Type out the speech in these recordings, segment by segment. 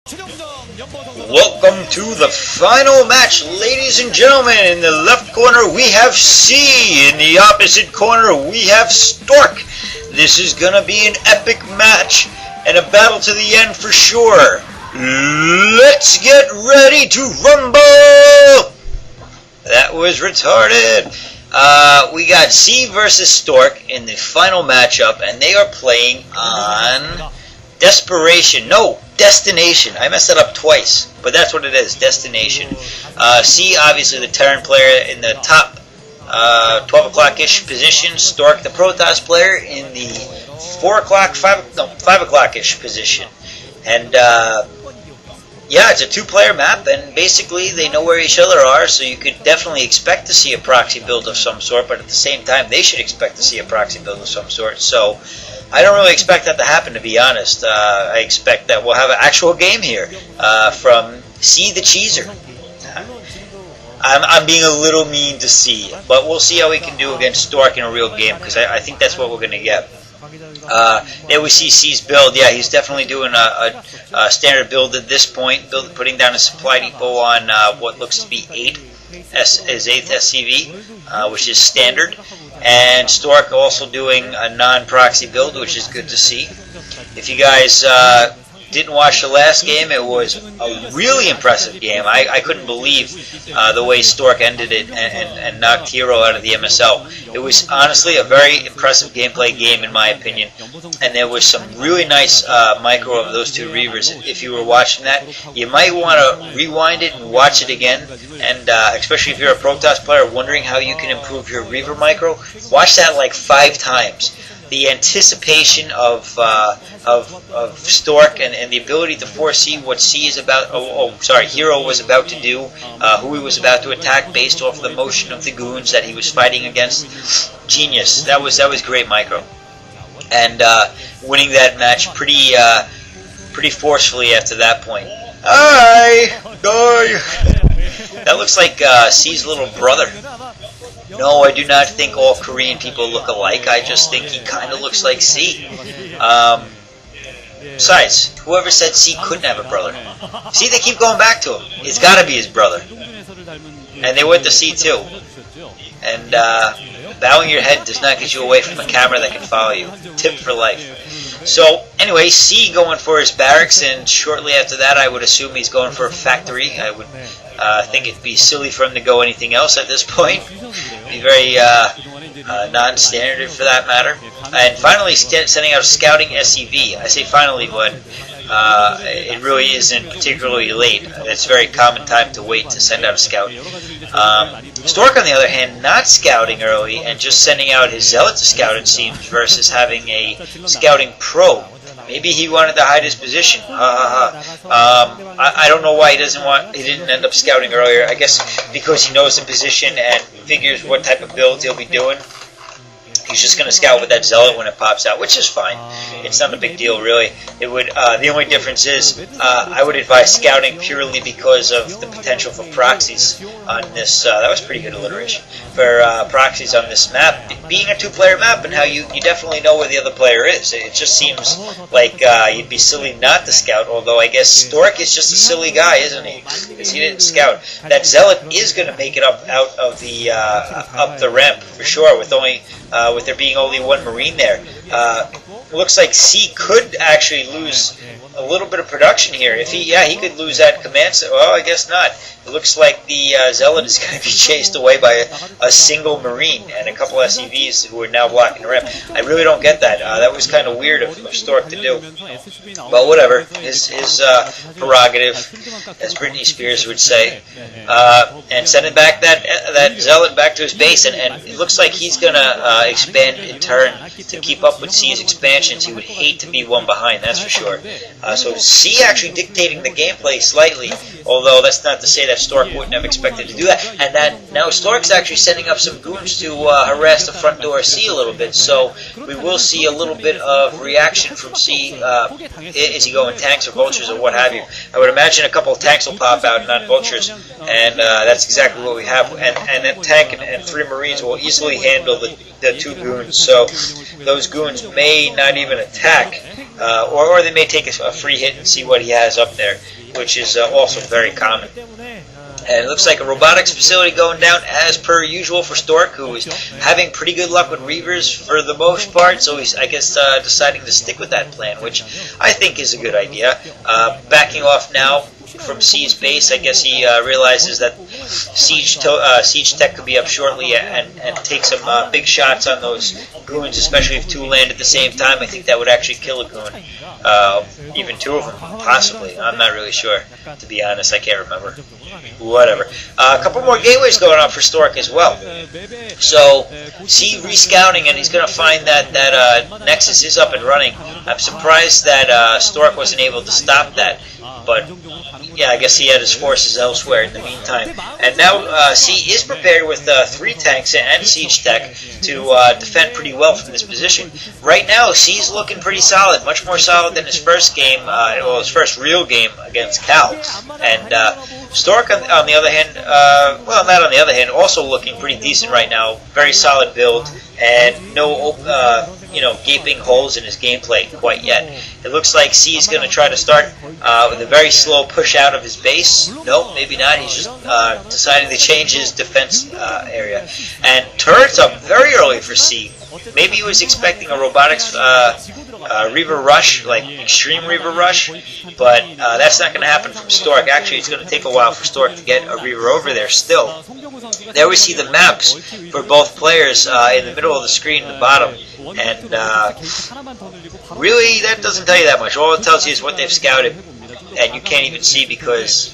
Welcome to the final match, ladies and gentlemen. In the left corner we have C. In the opposite corner we have Stork. This is gonna be an epic match and a battle to the end for sure. Let's get ready to rumble! That was retarded. We got C versus Stork in the final matchup, and they are playing on Destination. I messed that up twice, but that's what it is, Destination. C, obviously the Terran player in the top 12 o'clock-ish position. Stork, the Protoss player, in the 5 o'clock-ish position. And yeah, it's a two-player map, and basically they know where each other are, so you could definitely expect to see a proxy build of some sort, but at the same time they should expect to see a proxy build of some sort. So I don't really expect that to happen, to be honest. I expect that we'll have an actual game here from C the Cheeser. I'm being a little mean to C, but we'll see how we can do against Stork in a real game, because I think that's what we're going to get. There we see C's build. Yeah, he's definitely doing a standard build at this point, putting down a supply depot on what looks to be 8th SCV, which is standard. And Stork also doing a non-proxy build, which is good to see. If you guys didn't watch the last game, it was a really impressive game. I couldn't believe the way Stork ended it and knocked Hero out of the MSL. It was honestly a very impressive gameplay game, in my opinion. And there was some really nice micro of those two Reavers. If you were watching that, you might want to rewind it and watch it again. And especially if you're a Protoss player wondering how you can improve your Reaver micro, watch that like 5 times. The anticipation of Stork and the ability to foresee what C is about. Hero was about to do, who he was about to attack based off the motion of the goons that he was fighting against. Genius. That was great micro, and winning that match pretty forcefully after that point. That looks like C's little brother. No, I do not think all Korean people look alike. I just think he kind of looks like C. Besides, whoever said C couldn't have a brother? See, they keep going back to him. It's got to be his brother. And they went to C too. And bowing your head does not get you away from a camera that can follow you. Tip for life. So, anyway, C going for his barracks, and shortly after that I would assume he's going for a factory. I would think it'd be silly for him to go anything else at this point. Be very non-standard for that matter. And finally sending out a scouting SCV. I say finally, but it really isn't particularly late. It's a very common time to wait to send out a scout. Stork, on the other hand, not scouting early and just sending out his Zealot to scout, it seems, versus having a scouting probe. Maybe he wanted to hide his position. I don't know why he didn't end up scouting earlier. I guess because he knows the position and figures what type of builds he'll be doing. He's just going to scout with that Zealot when it pops out, which is fine. It's not a big deal, really. It would. The only difference is I would advise scouting purely because of the potential for proxies on this. That was pretty good alliteration. For proxies on this map, being a two-player map, and how you definitely know where the other player is. It just seems like you'd be silly not to scout, although I guess Stork is just a silly guy, isn't he? Because he didn't scout. That Zealot is going to make it up out of the up the ramp for sure, with there being only one Marine there. Looks like C could actually lose a little bit of production here. If he could lose that command center. Well, I guess not. It looks like the Zealot is going to be chased away by a single Marine and a couple SCVs who are now blocking the ramp. I really don't get that. That was kind of weird of Stork to do. But whatever. His prerogative, as Britney Spears would say. And sending back that Zealot back to his base. And it looks like he's going to expand in turn to keep up with C's expansions. He would hate to be one behind, that's for sure. So C actually dictating the gameplay slightly, although that's not to say that Stork wouldn't have expected to do that. And that now Stork's actually sending up some goons to harass the front door of C a little bit, so we will see a little bit of reaction from C. Is he going tanks or vultures or what have you? I would imagine a couple of tanks will pop out, not vultures, and that's exactly what we have. And a tank and 3 Marines will easily handle the 2 goons, so those goons may not even attack or they may take a free hit and see what he has up there, which is also very common. And it looks like a robotics facility going down as per usual for Stork, who is having pretty good luck with Reavers for the most part, so he's, I guess, deciding to stick with that plan, which I think is a good idea. Backing off now from C's base, I guess he realizes that Siege Tech could be up shortly and take some big shots on those goons, especially if two land at the same time. I think that would actually kill a goon. Even two of them, possibly. I'm not really sure, to be honest. I can't remember. Whatever. A couple more gateways going on for Stork as well. So, C rescouting, and he's going to find that Nexus is up and running. I'm surprised that Stork wasn't able to stop that, but yeah, I guess he had his forces elsewhere in the meantime. And now C is prepared with 3 tanks and Siege Tech to defend pretty well from this position. Right now, C's looking pretty solid, much more solid than his first game, well, his first real game against Cal. And Stork, on the other hand, well, not on the other hand, also looking pretty decent right now. Very solid build, and no, gaping holes in his gameplay quite yet. It looks like C is going to try to start with a very slow push out of his base. No, maybe not. He's just deciding to change his defense area. And turrets up very early for C. Maybe he was expecting a robotics Reaver rush, like extreme Reaver rush, but that's not going to happen from Stork. Actually, it's going to take a while for Stork to get a Reaver over there still. There we see the maps for both players in the middle of the screen at the bottom, and really that doesn't tell you that much. All it tells you is what they've scouted, and you can't even see because,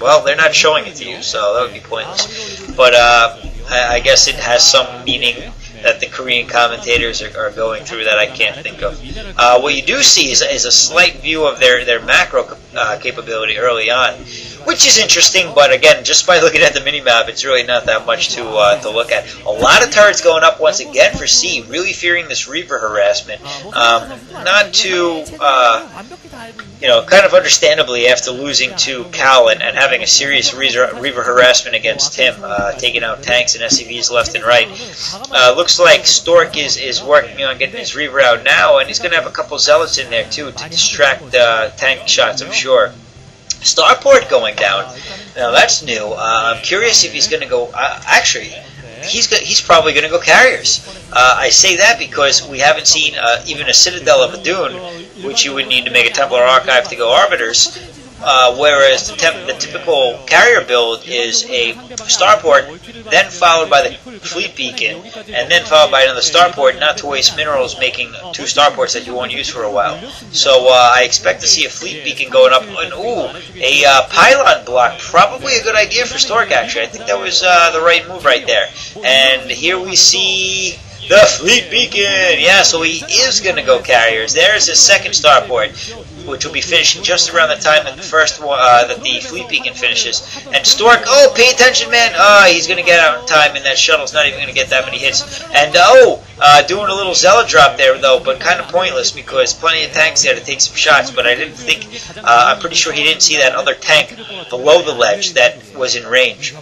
well, they're not showing it to you, so that would be pointless. But I guess it has some meaning that the Korean commentators are going through that I can't think of. What you do see is a slight view of their macro capability early on, which is interesting, but again, just by looking at the minimap, it's really not that much to look at. A lot of turrets going up once again for C, really fearing this Reaver harassment. Not too, kind of understandably after losing to Cal and having a serious Reaver harassment against him, taking out tanks and SCVs left and right. Looks like Stork is working on getting his Reaver out now, and he's going to have a couple Zealots in there too to distract tank shots, I'm sure. Starport going down. Now that's new. I'm curious if he's going to go. Actually, he's probably going to go carriers. I say that because we haven't seen even a Citadel of a Dune, which you would need to make a Templar Archive to go Arbiters. Whereas the typical carrier build is a starport, then followed by the fleet beacon, and then followed by another starport, not to waste minerals making 2 starports that you won't use for a while. So I expect to see a fleet beacon going up, and a pylon block, probably a good idea for Stork actually. I think that was the right move right there. And here we see the fleet beacon! Yeah, so he is going to go carriers. There's his second starport, which will be finishing just around the time that the first one, that the fleet beacon finishes. And Stork, oh, pay attention, man! He's going to get out in time, and that shuttle's not even going to get that many hits. And doing a little Zealot drop there, though, but kind of pointless because plenty of tanks there to take some shots. But I didn't think, I'm pretty sure he didn't see that other tank below the ledge that was in range.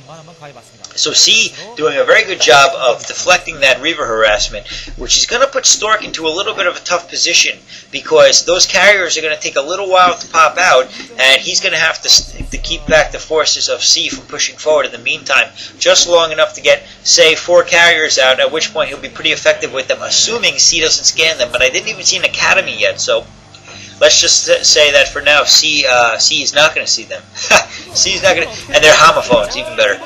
So C doing a very good job of deflecting that Reaver harassment, which is going to put Stork into a little bit of a tough position because those carriers are going to take a little while to pop out, and he's going to have to keep back the forces of C from pushing forward in the meantime, just long enough to get, say, 4 carriers out, at which point he'll be pretty effective with them, assuming C doesn't scan them. But I didn't even see an academy yet, so let's just say that for now, C is not going to see them. C is not going to, and they're homophones, even better.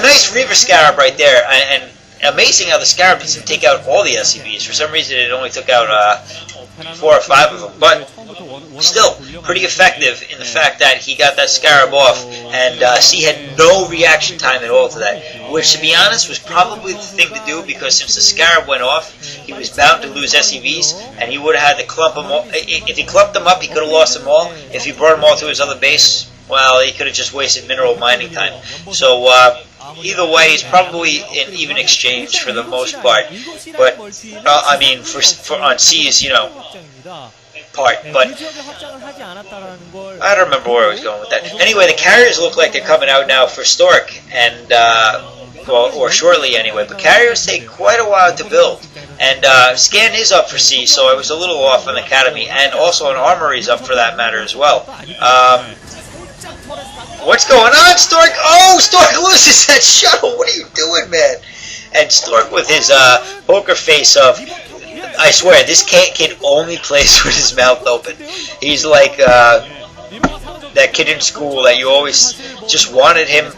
Nice Reaver Scarab right there, and amazing how the Scarab doesn't take out all the SCVs. For some reason, it only took out 4 or 5 of them, but still pretty effective in the fact that he got that Scarab off, and C had no reaction time at all to that, which, to be honest, was probably the thing to do, because since the Scarab went off, he was bound to lose SCVs, and he would have had to clump them all. If he clumped them up, he could have lost them all. If he brought them all to his other base, well, he could have just wasted mineral mining time. So either way, it's probably an even exchange for the most part. But I mean, for on C's, part. But I don't remember where I was going with that. Anyway, the carriers look like they're coming out now for Stork, and well, or shortly anyway. But carriers take quite a while to build. And Scan is up for C, so I was a little off on Academy, and also an Armory is up for that matter as well. What's going on, Stork? Oh, Stork loses that shuttle. What are you doing, man? And Stork with his poker face of, I swear, this kid only plays with his mouth open. He's like that kid in school that you always just wanted him